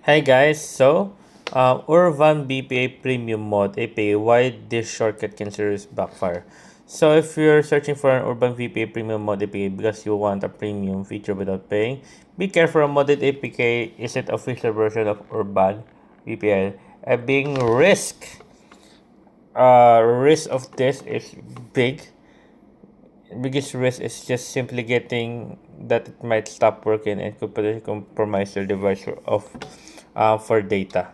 Hey guys, Urban BPA Premium Mod APK, why this shortcut can serve Backfire. So if you're searching for an Urban VPA Premium Mod APK because you want a premium feature without paying, be careful. A modded APK isn't official version of Urban VPN. A being risk of this is big. Biggest risk is just simply getting that it might stop working and could potentially compromise your device for data.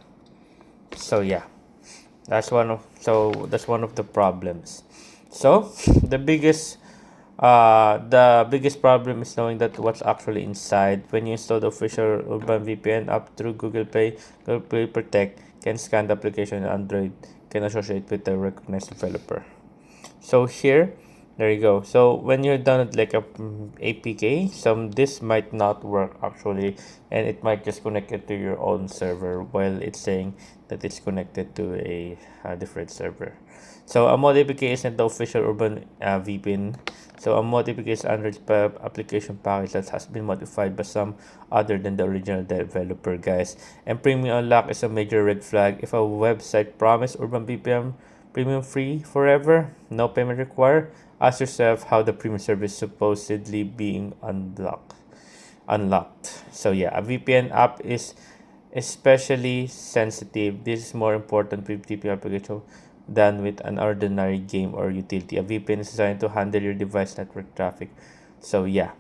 So yeah, that's one of the problems. So the biggest problem is knowing that what's actually inside. When you install the official Urban VPN app through Google Play Protect can scan the application and Android can associate with the recognized developer. So here, there you go. So when you're done with like a APK, this might not work actually, and it might just connect it to your own server while it's saying that it's connected to a different server. So a mod APK isn't the official Urban VPN. So a mod APK is Android application package that has been modified by some other than the original developer, guys. And premium unlock is a major red flag. If a website promised Urban VPN premium free forever, no payment required, ask yourself how the premium service supposedly being unlocked. So yeah, a VPN app is especially sensitive. This is more important with VPN application than with an ordinary game or utility. A VPN is designed to handle your device network traffic. So yeah,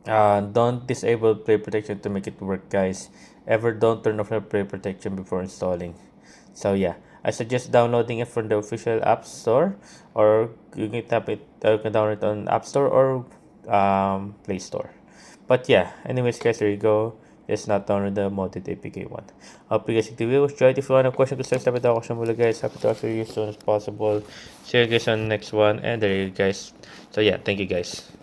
don't disable play protection to make it work, guys. Ever don't turn off the play protection before installing. So yeah, I suggest downloading it from the official app store, or you can tap it. You can download it on App Store or Play Store. But yeah, anyways, guys, there you go. Let's not download the modded APK one. Hope you guys like the video. Try it if you want a question to search the question below, guys. Happy to answer you as soon as possible. See you guys on the next one, and there you guys. So yeah, thank you guys.